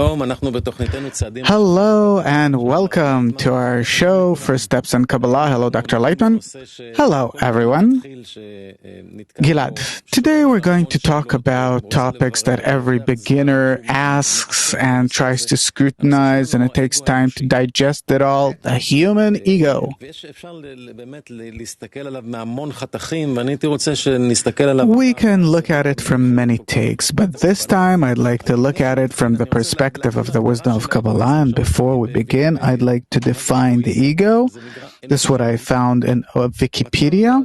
Hello and welcome to our show, First Steps in Kabbalah. Hello, Dr. Leitman. Hello, everyone. Gilad, today we're going to talk about topics that every beginner asks and tries to scrutinize, and it takes time to digest it all, the human ego. We can look at it from many takes, but this time I'd like to look at it from the perspective of the wisdom of Kabbalah. And before we begin, I'd like to define the ego. This is what I found in Wikipedia.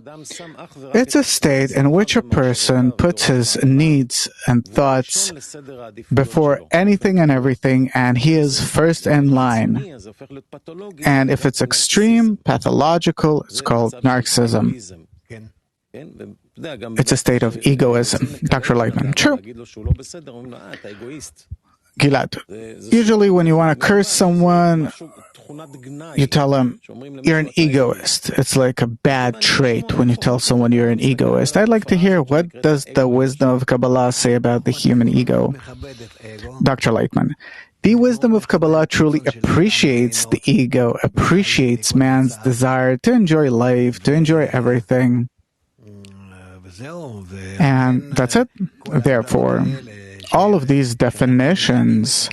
It's a state in which a person puts his needs and thoughts before anything and everything, and he is first in line. And if it's extreme, pathological, it's called narcissism. It's a state of egoism. Dr. Leitman. True. Gilad, usually when you want to curse someone, you tell them, you're an egoist. It's like a bad trait when you tell someone you're an egoist. I'd like to hear, what does the wisdom of Kabbalah say about the human ego? Dr. Leitman. The wisdom of Kabbalah truly appreciates the ego, appreciates man's desire to enjoy life, to enjoy everything. And that's it. Therefore, all of these definitions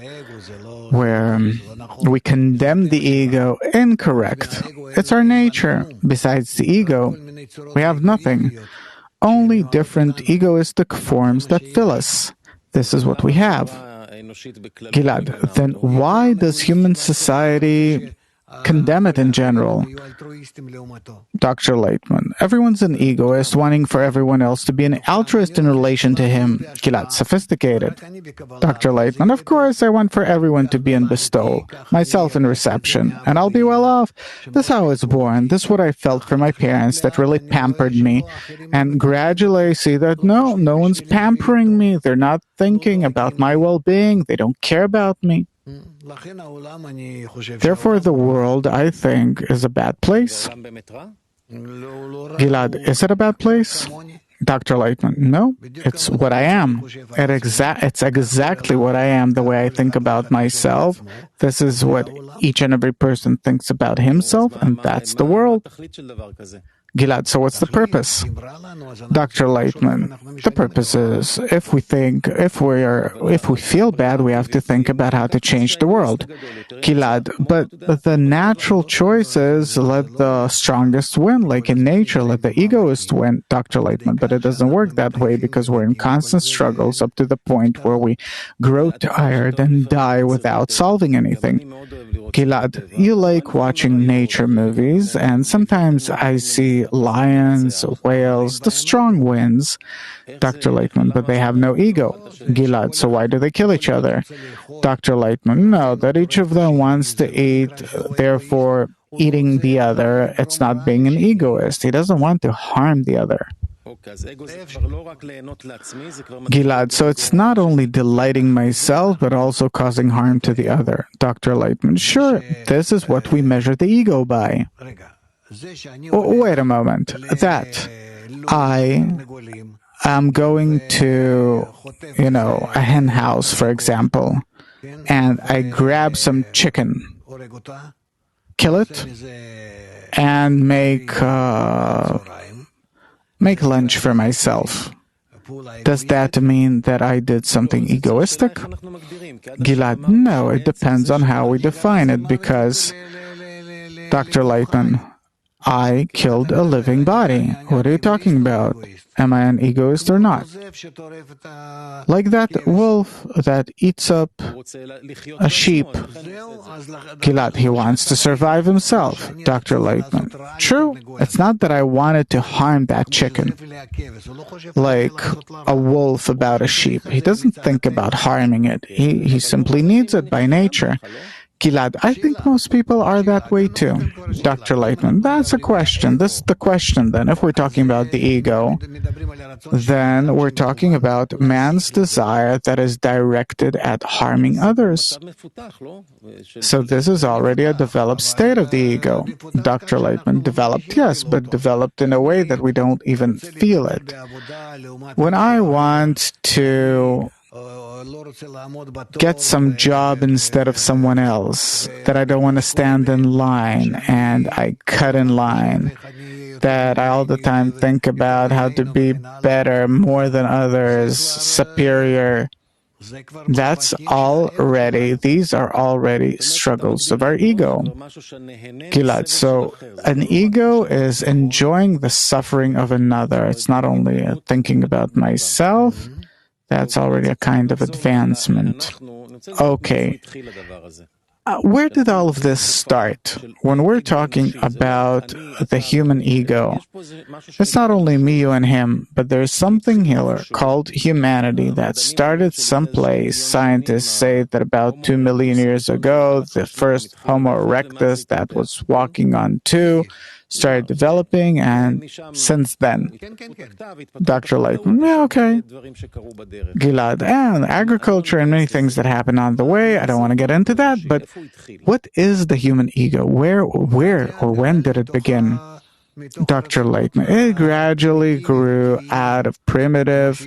where we condemn the ego, incorrect. It's our nature. Besides the ego, we have nothing. Only different egoistic forms that fill us. This is what we have. Gilad, then why does human society condemn it in general? Dr. Leitman, everyone's an egoist, wanting for everyone else to be an altruist in relation to him. Gilad, sophisticated. Dr. Leitman, of course, I want for everyone to be in bestowal, myself in reception, and I'll be well off. This is how I was born. This is what I felt from my parents that really pampered me. And gradually I see that no one's pampering me. They're not thinking about my well-being. They don't care about me. Therefore, the world, I think, is a bad place. Gilad, is it a bad place? Dr. Leitman, no, it's what I am. It's exactly what I am, the way I think about myself. This is what each and every person thinks about himself, and that's the world. Gilad, so what's the purpose? Dr. Leitman, the purpose is, if we feel bad, we have to think about how to change the world. Gilad, but the natural choice is let the strongest win, like in nature, let the egoist win, Dr. Leitman. But it doesn't work that way because we're in constant struggles up to the point where we grow tired and die without solving anything. Gilad, you like watching nature movies, and sometimes I see lions, whales, the strong wins, Dr. Leitman, but they have no ego. Gilad, so why do they kill each other? Dr. Leitman, no, that each of them wants to eat, therefore eating the other. It's not being an egoist. He doesn't want to harm the other. Gilad, so it's not only delighting myself, but also causing harm to the other. Dr. Leitman, sure, this is what we measure the ego by. Wait a moment. That I am going to, a hen house, for example, and I grab some chicken, kill it, and make lunch for myself. Does that mean that I did something egoistic? Gilad, no, it depends on how we define it, because, Dr. Leitman, I killed a living body. What are you talking about? Am I an egoist or not? Like that wolf that eats up a sheep. Gilad, he wants to survive himself. Dr. Leitman, true. It's not that I wanted to harm that chicken. Like a wolf about a sheep. He doesn't think about harming it. He simply needs it by nature. Gilad, I think most people are that way too. Dr. Leitman, that's a question. This is the question then. If we're talking about the ego, then we're talking about man's desire that is directed at harming others. So this is already a developed state of the ego. Dr. Leitman, developed, yes, but developed in a way that we don't even feel it. When I want to get some job instead of someone else, that I don't want to stand in line and I cut in line, that I all the time think about how to be better, more than others, superior. These are already struggles of our ego. Gilad, so an ego is enjoying the suffering of another. It's not only thinking about myself. That's already a kind of advancement. Okay. Where did all of this start? When we're talking about the human ego, it's not only me, you, and him, but there's something here called humanity that started someplace. Scientists say that about 2 million years ago, the first Homo erectus that was walking on two started developing, and since then, Dr. Lightman, yeah, okay. Gilad, and agriculture and many things that happen on the way. I don't want to get into that, but what is the human ego? Where, or when did it begin? Dr. Lightman, it gradually grew out of primitive,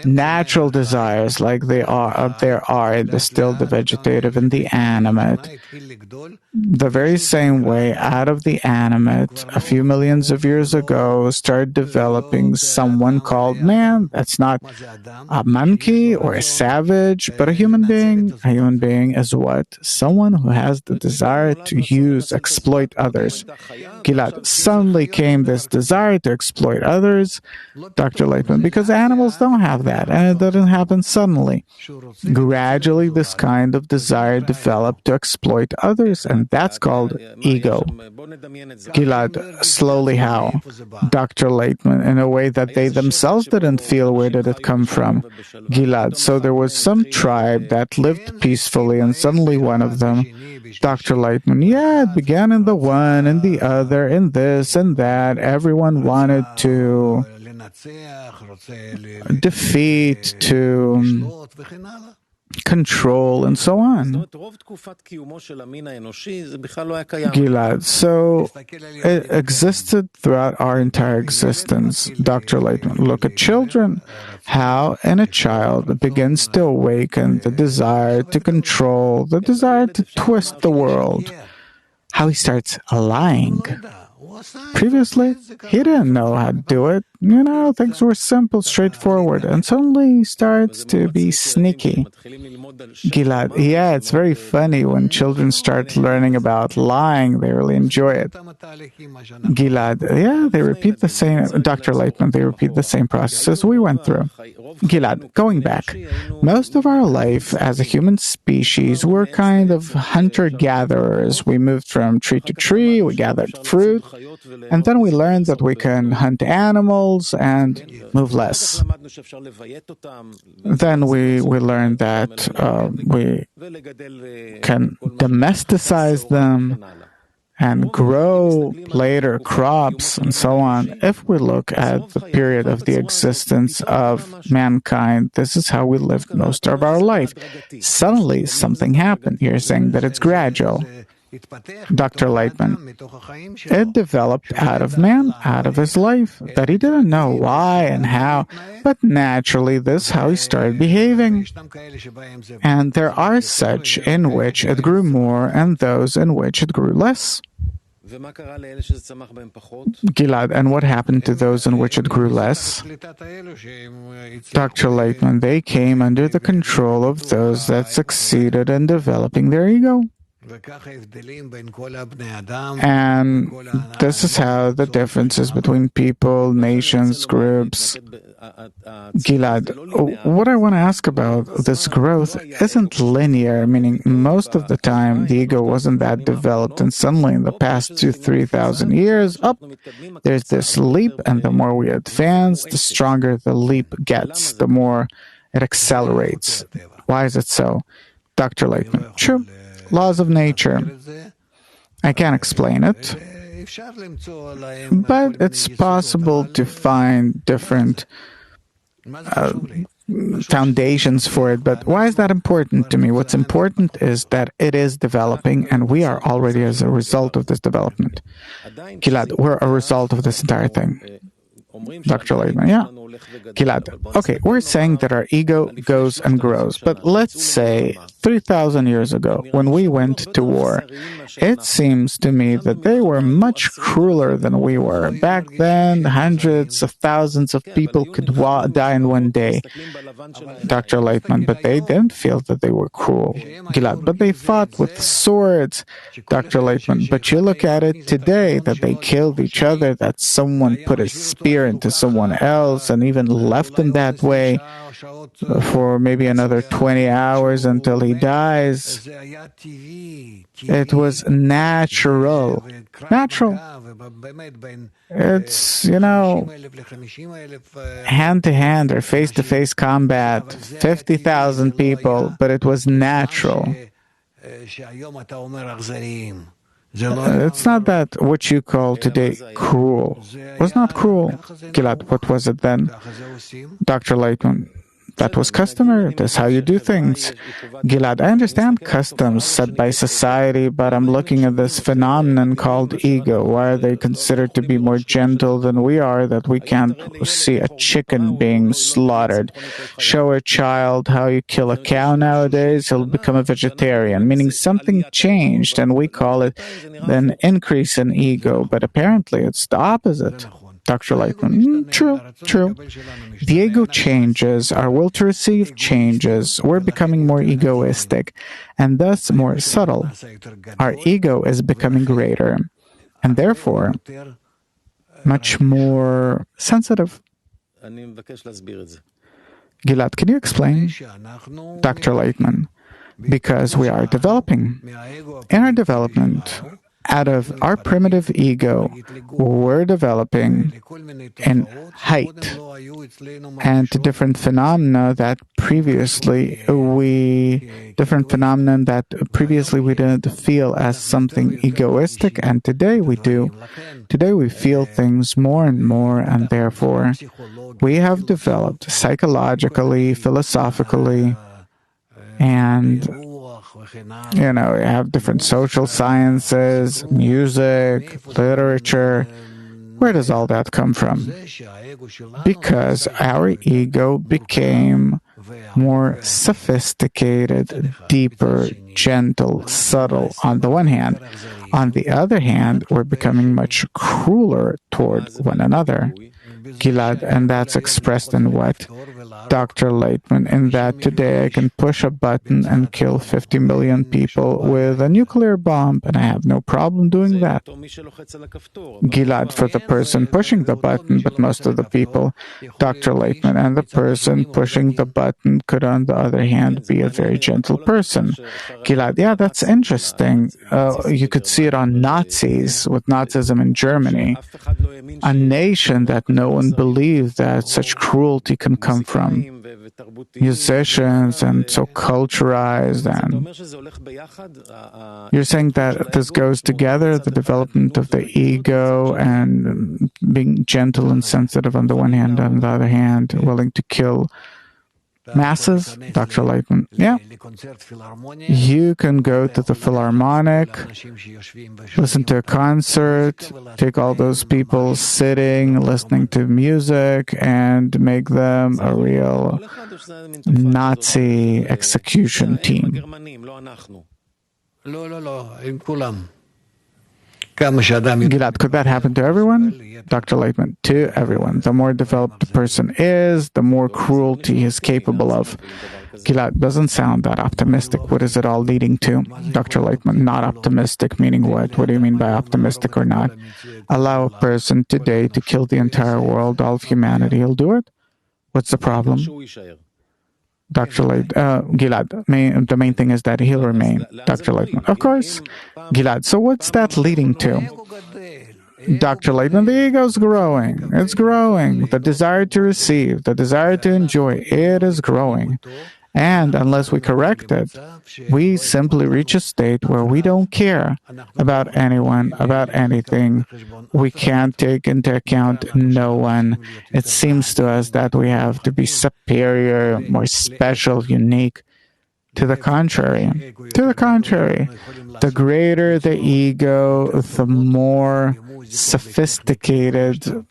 natural desires like there are in the still, the vegetative, and the animate. The very same way, out of the animate, a few millions of years ago, started developing someone called man. That's not a monkey or a savage, but a human being. A human being is what? Someone who has the desire to exploit others. Gilad, suddenly came this desire to exploit others, Dr. Lightman, because animals don't have that, and it doesn't happen suddenly. Gradually, this kind of desire developed to exploit others, and that's called ego. Gilad, slowly how? Dr. Lightman, in a way that they themselves didn't feel. Where did it come from? Gilad, so there was some tribe that lived peacefully, and suddenly one of them, Dr. Lightman, yeah, it began in the one, in the other, in this and that. Everyone wanted to defeat, to control, and so on. Gilad, so it existed throughout our entire existence. Dr. Lightman, look at children. How in a child it begins to awaken the desire to control, the desire to twist the world. How he starts lying. Previously, he didn't know how to do it. Things were simple, straightforward, and suddenly he starts to be sneaky. Gilad, yeah, it's very funny when children start learning about lying. They really enjoy it. Gilad, yeah, they repeat the same, Dr. Lightman, they repeat the same processes we went through. Gilad, going back, most of our life as a human species, we're kind of hunter-gatherers. We moved from tree to tree, we gathered fruit, and then we learned that we can hunt animals and move less. Then we learned that we can domesticize them and grow later crops and so on. If we look at the period of the existence of mankind, this is how we lived most of our life. Suddenly, something happened. You're saying that it's gradual. Dr. Lightman, it developed out of man, out of his life, that he didn't know why and how, but naturally this is how he started behaving. And there are such in which it grew more and those in which it grew less. Gilad, and what happened to those in which it grew less? Dr. Lightman, they came under the control of those that succeeded in developing their ego. And this is how the differences between people, nations, groups. Gilad, what I want to ask about this growth isn't linear, meaning most of the time the ego wasn't that developed, and suddenly in the past 2,000-3,000 years, there's this leap, and the more we advance, the stronger the leap gets, the more it accelerates. Why is it so? Dr. Lightman, true. Laws of nature. I can't explain it, but it's possible to find different foundations for it. But why is that important to me? What's important is that it is developing, and we are already as a result of this development. Gilad, we're a result of this entire thing. Dr. Lightman, yeah. Gilad, okay, we're saying that our ego goes and grows, but let's say 3,000 years ago, when we went to war, it seems to me that they were much crueler than we were. Back then, hundreds of thousands of people could die in one day. Dr. Lightman, but they didn't feel that they were cruel. Gilad, but they fought with swords. Dr. Lightman, but you look at it today, that they killed each other, that someone put a spear into someone else and even left him that way for maybe another 20 hours until he dies. It was natural. Natural. It's, hand-to-hand or face-to-face combat, 50,000 people, but it was natural. It's not that what you call today cruel. It was not cruel. Gilad, what was it then? Dr. Lightman, that was customary. That's how you do things. Gilad, I understand customs set by society, but I'm looking at this phenomenon called ego. Why are they considered to be more gentle than we are, that we can't see a chicken being slaughtered? Show a child how you kill a cow nowadays, he'll become a vegetarian, meaning something changed, and we call it an increase in ego. But apparently it's the opposite. Dr. Lightman, true. The ego changes, our will to receive changes, we're becoming more egoistic, and thus more subtle. Our ego is becoming greater, and therefore much more sensitive. Gilad, can you explain? Dr. Lightman, because we are developing. In our development, out of our primitive ego, we're developing in height and to different phenomena that previously we didn't feel as something egoistic, and today we do. Today we feel things more and more, and therefore we have developed psychologically, philosophically, and we have different social sciences, music, literature. Where does all that come from? Because our ego became more sophisticated, deeper, gentle, subtle on the one hand. On the other hand, we're becoming much crueler toward one another. Gilad, and that's expressed in what? Dr. Lightman, in that today I can push a button and kill 50 million people with a nuclear bomb, and I have no problem doing that. Gilad, for the person pushing the button, but most of the people, Dr. Lightman, and the person pushing the button could, on the other hand, be a very gentle person. Gilad, yeah, that's interesting. You could see it on Nazis, with Nazism in Germany. A nation that no one believed that such cruelty can come from. Musicians and so culturized, and you're saying that this goes together, the development of the ego and being gentle and sensitive on the one hand, on the other hand, willing to kill masses. Dr. Lightman, yeah. You can go to the Philharmonic, listen to a concert, take all those people sitting, listening to music, and make them a real Nazi execution team. Gilad, could that happen to everyone? Dr. Lightman, to everyone. The more developed the person is, the more cruelty he is capable of. Gilad, doesn't sound that optimistic. What is it all leading to? Dr. Lightman, not optimistic, meaning what? What do you mean by optimistic or not? Allow a person today to kill the entire world, all of humanity. He'll do it? What's the problem? Dr. Gilad, the main thing is that he'll remain. Dr. Lightman, of course. Gilad, so what's that leading to? Dr. Lightman, the ego's growing. It's growing. The desire to receive, the desire to enjoy, it is growing. And unless we correct it, we simply reach a state where we don't care about anyone, about anything. We can't take into account no one. It seems to us that we have to be superior, more special, unique. To the contrary. To the contrary. The greater the ego, the more sophisticated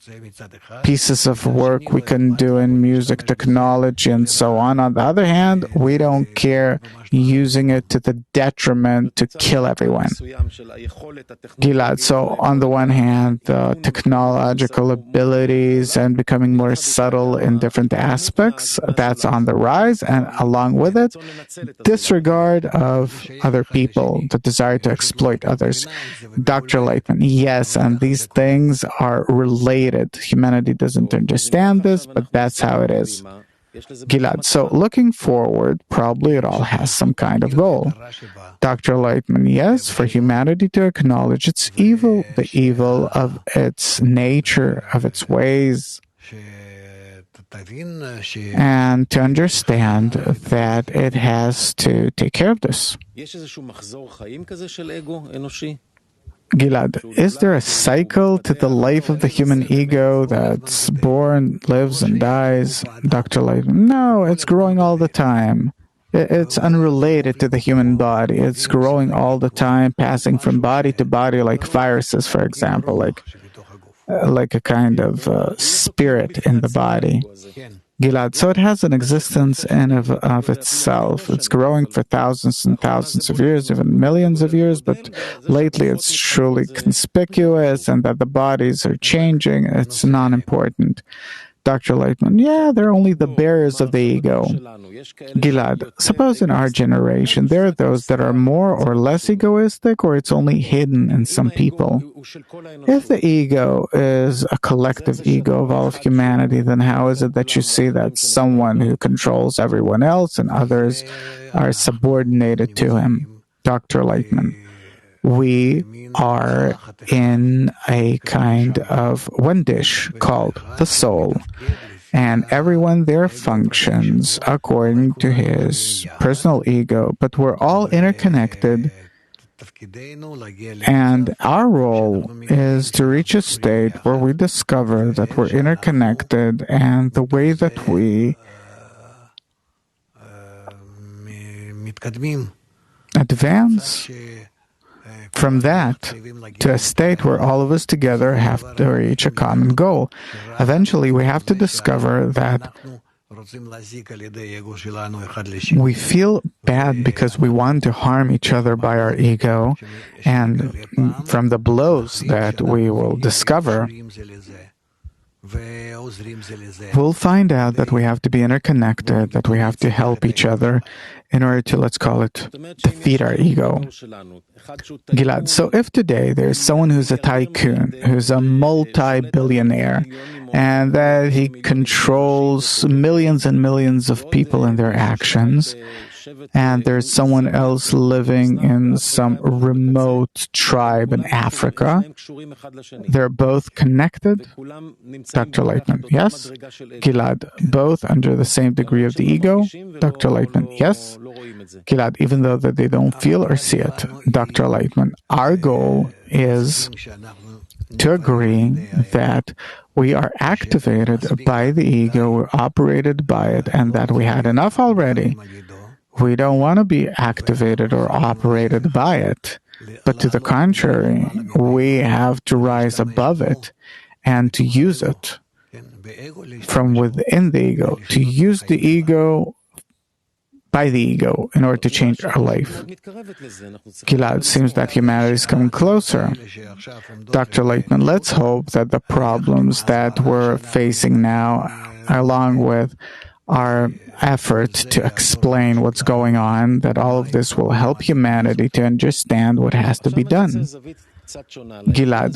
pieces of work we can do in music technology and so on. On the other hand, we don't care using it to the detriment to kill everyone. Gilad, so on the one hand, the technological abilities and becoming more subtle in different aspects, that's on the rise, and along with it, disregard of other people, the desire to exploit others. Dr. Lightman, yes, and these things are related. Humanity doesn't understand this, but that's how it is. Gilad, so looking forward, probably it all has some kind of goal. Dr. Lightman, yes, for humanity to acknowledge its evil, the evil of its nature, of its ways, and to understand that it has to take care of this. Gilad, is there a cycle to the life of the human ego that's born, lives, and dies? Dr. Lightman, no, it's growing all the time. It's unrelated to the human body. It's growing all the time, passing from body to body like viruses, for example, like a kind of spirit in the body. Gilad, so it has an existence in of itself. It's growing for thousands and thousands of years, even millions of years, but lately it's truly conspicuous, and that the bodies are changing, it's non-important. Dr. Lightman, yeah, they're only the bearers of the ego. Gilad, suppose in our generation there are those that are more or less egoistic, or it's only hidden in some people. If the ego is a collective ego of all of humanity, then how is it that you see that someone who controls everyone else and others are subordinated to him? Dr. Lightman, we are in a kind of one dish called the soul, and everyone there functions according to his personal ego, but we're all interconnected, and our role is to reach a state where we discover that we're interconnected, and the way that we advance from that to a state where all of us together have to reach a common goal. Eventually, we have to discover that we feel bad because we want to harm each other by our ego, and from the blows that we will discover, we'll find out that we have to be interconnected, that we have to help each other in order to, let's call it, defeat our ego. Gilad, so if today there's someone who's a tycoon, who's a multi-billionaire, and that he controls millions and millions of people in their actions, and there's someone else living in some remote tribe in Africa, they're both connected? Dr. Lightman, yes. Gilad, both under the same degree of the ego? Dr. Lightman, yes. Gilad, even though that they don't feel or see it? Dr. Lightman, our goal is to agree that we are activated by the ego, we're operated by it, and that we had enough already. We don't want to be activated or operated by it, but to the contrary, we have to rise above it and to use it from within the ego, to use the ego by the ego in order to change our life. Gilad, seems that humanity is coming closer. Dr. Lightman, let's hope that the problems that we're facing now, along with our effort to explain what's going on, that all of this will help humanity to understand what has to be done. Gilad,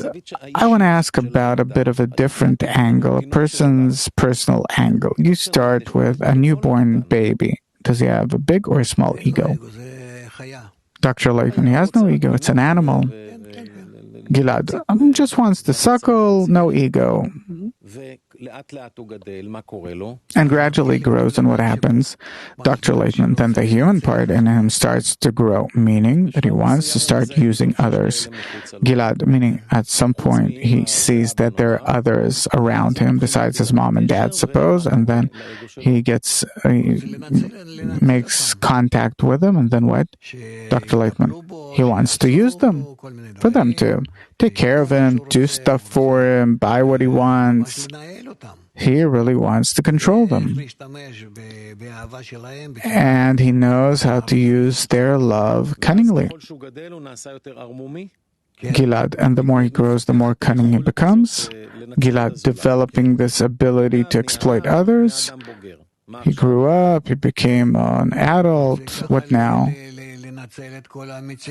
I want to ask about a bit of a different angle, a person's personal angle. You start with a newborn baby. Does he have a big or a small ego? Dr. Lightman, he has no ego. It's an animal. Gilad, just wants to suckle, no ego. and gradually grows. And what happens? Dr. Laitman, then the human part in him starts to grow, meaning that he wants to start using others. Gilad, meaning at some point he sees that there are others around him besides his mom and dad, suppose, and then he makes contact with them, and then what? Dr. Laitman, he wants to use them for them to take care of him, do stuff for him, buy what he wants. He really wants to control them. And he knows how to use their love cunningly. Gilad, and the more he grows, the more cunning he becomes. Gilad, developing this ability to exploit others. He grew up, he became an adult. What now?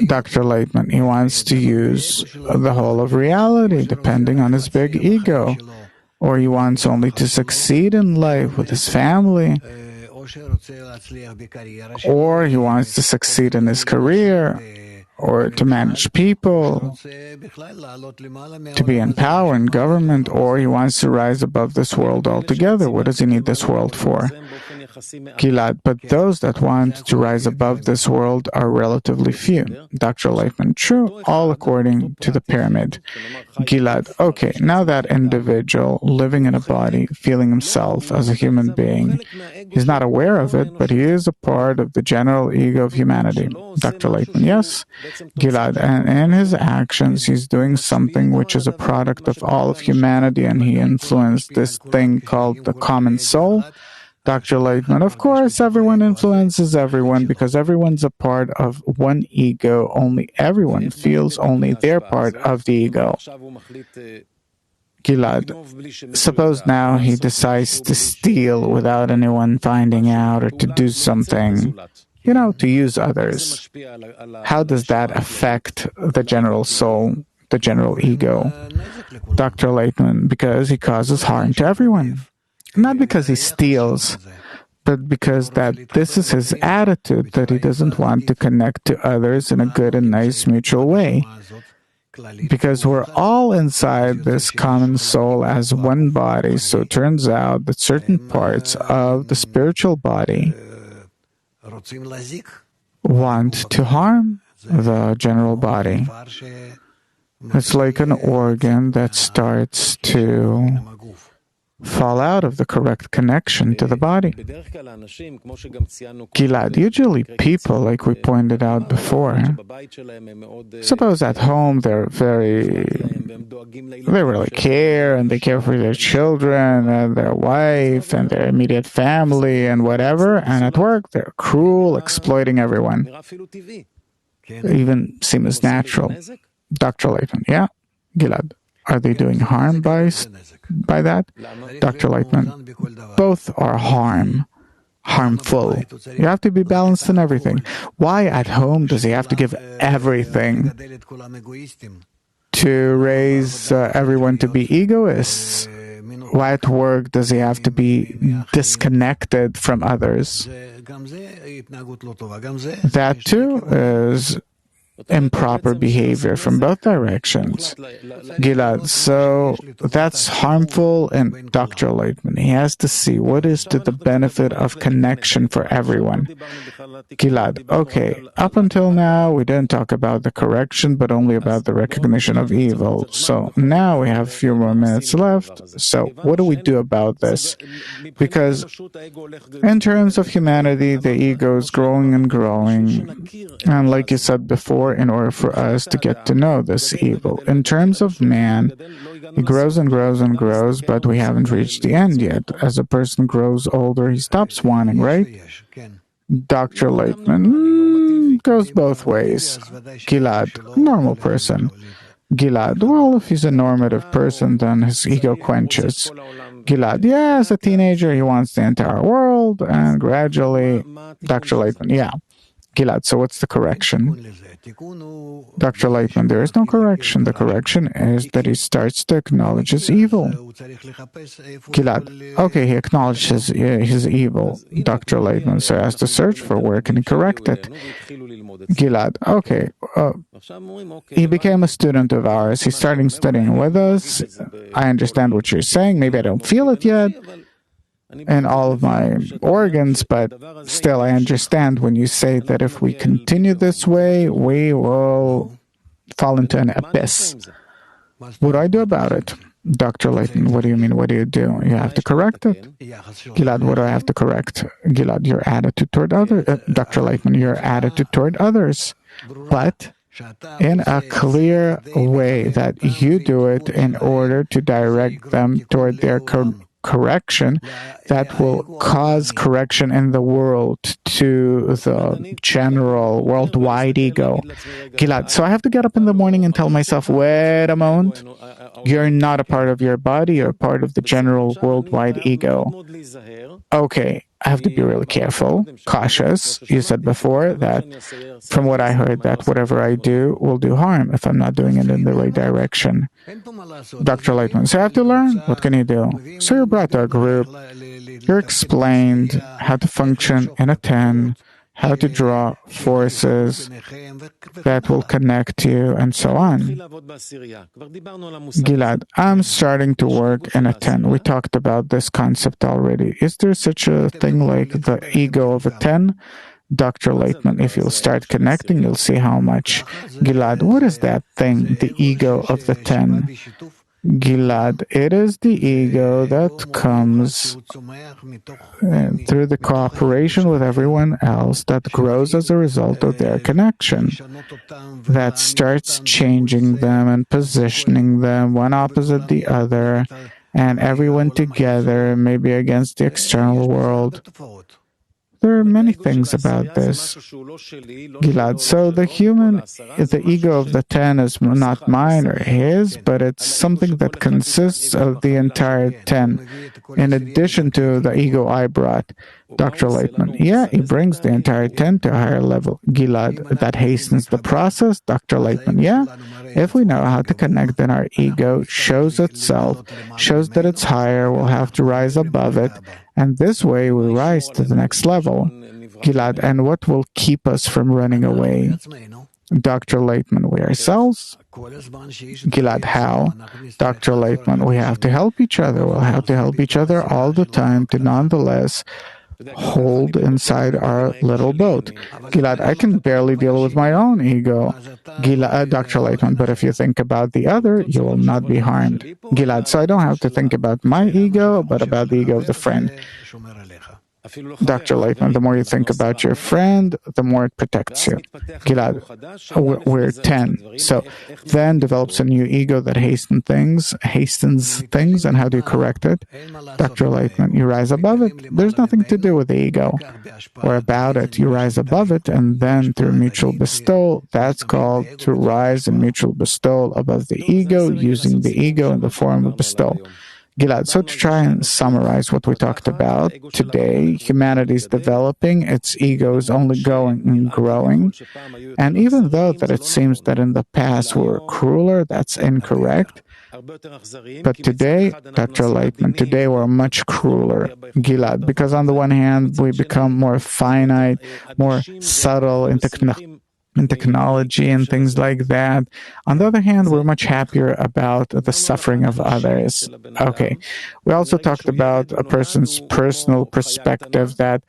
Dr. Laitman, he wants to use the whole of reality, depending on his big ego. Or he wants only to succeed in life with his family. Or he wants to succeed in his career, or to manage people, to be in power in government, or he wants to rise above this world altogether. What does he need this world for? Gilad, but those that want to rise above this world are relatively few. Dr. Laitman, true, all according to the pyramid. Gilad, okay, now that individual living in a body, feeling himself as a human being, he's not aware of it, but he is a part of the general ego of humanity. Dr. Laitman, yes. Gilad, and in his actions, he's doing something which is a product of all of humanity, and he influenced this thing called the common soul. Dr. Laitman, of course, everyone influences everyone because everyone's a part of one ego. Only everyone feels only their part of the ego. Gilad, suppose now he decides to steal without anyone finding out, or to do something, to use others. How does that affect the general soul, the general ego? Dr. Laitman, because he causes harm to everyone. Not because he steals, but because that this is his attitude, that he doesn't want to connect to others in a good and nice mutual way. Because we're all inside this common soul as one body, so it turns out that certain parts of the spiritual body want to harm the general body. It's like an organ that starts to fall out of the correct connection to the body. Gilad, usually people, like we pointed out before, suppose at home they really care, and they care for their children and their wife and their immediate family and whatever, and at work they're cruel, exploiting everyone. Even seems natural. Dr. Laitman, yeah? Gilad, are they doing harm by that? Dr. Laitman, both are harmful. You have to be balanced in everything. Why at home does he have to give everything? To raise everyone to be egoists? Why at work does he have to be disconnected from others? That too is improper behavior from both directions. Gilad, so that's harmful, and Dr. Laitman, he has to see what is to the benefit of connection for everyone. Gilad, okay, up until now we didn't talk about the correction, but only about the recognition of evil. So now we have a few more minutes left. So what do we do about this? Because in terms of humanity, the ego is growing and growing. And like you said before, in order for us to get to know this evil. In terms of man, he grows and grows and grows, but we haven't reached the end yet. As a person grows older, he stops wanting, right? Dr. Laitman, goes both ways. Gilad, normal person. Gilad, well, if he's a normative person, then his ego quenches. Gilad, yeah, as a teenager, he wants the entire world, and gradually, Dr. Laitman, yeah. Gilad, so what's the correction? Dr. Laitman, there is no correction. The correction is that he starts to acknowledge his evil. Gilad, okay, he acknowledges his evil. Dr. Laitman, so he has to search for where can he correct it. Gilad, okay. He became a student of ours. He's starting studying with us. I understand what you're saying. Maybe I don't feel it yet in all of my organs, but still I understand when you say that if we continue this way, we will fall into an abyss. What do I do about it? Dr. Layton, what do you mean? What do? You have to correct it. Gilad, what do I have to correct? Gilad, your attitude toward others. Dr. Layton, your attitude toward others. But in a clear way that you do it in order to direct them toward their correction that will cause correction in the world to the general worldwide ego. Gilad, so I have to get up in the morning and tell myself, wait a moment, you're not a part of your body, you're a part of the general worldwide ego. Okay, I have to be really careful, cautious. You said before that, from what I heard, that whatever I do will do harm if I'm not doing it in the right direction. Dr. Lightman, so I have to learn. What can you do? So you're brought to a group. You're explained how to function in a 10, how to draw forces that will connect you, and so on. Gilad, I'm starting to work in a 10. We talked about this concept already. Is there such a thing like the ego of a 10? Dr. Laitman, if you'll start connecting, you'll see how much. Gilad, what is that thing, the ego of the 10? Gilad, it is the ego that comes through the cooperation with everyone else that grows as a result of their connection, that starts changing them and positioning them one opposite the other, and everyone together, maybe against the external world. There are many things about this. Gilad, so the ego of the 10 is not mine or his, but it's something that consists of the entire 10, in addition to the ego I brought. Dr. Leitman, yeah, he brings the entire 10 to a higher level. Gilad, that hastens the process. Dr. Leitman, yeah, if we know how to connect, then our ego shows itself, shows that it's higher, we'll have to rise above it, and this way we rise to the next level. Gilad, and what will keep us from running away? Dr. Leitman, we ourselves? Gilad, how? Dr. Leitman, we have to help each other. We'll have to help each other all the time to nonetheless hold inside our little boat. Gilad, I can barely deal with my own ego. Dr. Leitman, but if you think about the other, you will not be harmed. Gilad, so I don't have to think about my ego, but about the ego of the friend. Dr. Leitman, the more you think about your friend, the more it protects you. Gilad, we're 10. So then develops a new ego that hastens things, and how do you correct it? Dr. Leitman, you rise above it. There's nothing to do with the ego or about it. You rise above it, and then through mutual bestowal, that's called to rise in mutual bestowal above the ego, using the ego in the form of bestowal. Gilad, so to try and summarize what we talked about today, humanity is developing, its ego is only going and growing, and even though that it seems that in the past we were crueler, that's incorrect. But today, Dr. Leitman, today we're much crueler, Gilad, because on the one hand, we become more finite, more subtle in technology and things like that. On the other hand, we're much happier about the suffering of others. Okay. We also talked about a person's personal perspective, that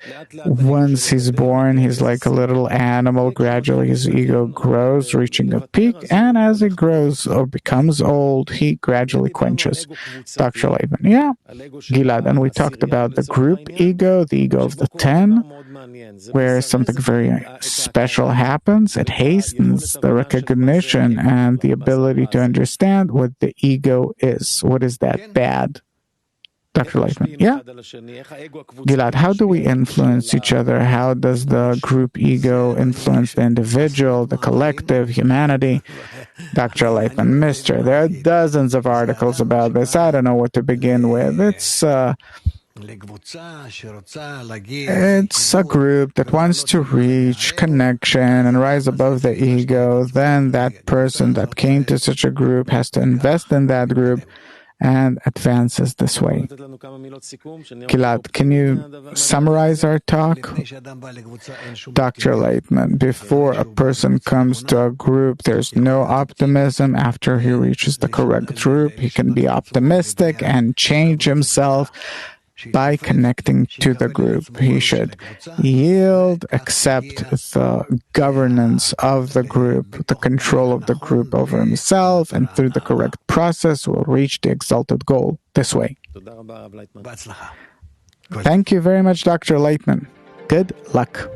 once he's born, he's like a little animal. Gradually, his ego grows, reaching a peak, and as he grows or becomes old, he gradually quenches. Dr. Laban, yeah. Gilad, and we talked about the group ego, the ego of the 10, where something very special happens. It hastens the recognition and the ability to understand what the ego is. What is that? Bad. Dr. Leitman, yeah. Gilad, how do we influence each other? How does the group ego influence the individual, the collective, humanity? Dr. Leitman, mister, there are dozens of articles about this. I don't know what to begin with. It's a group that wants to reach connection and rise above the ego. Then that person that came to such a group has to invest in that group and advances this way. Gilad, can you summarize our talk? Dr. Leitman, before a person comes to a group, there's no optimism. After he reaches the correct group, he can be optimistic and change himself by connecting to the group. He should yield, accept the governance of the group, the control of the group over himself, and through the correct process will reach the exalted goal this way. Thank you very much, Dr. Leitman. Good luck.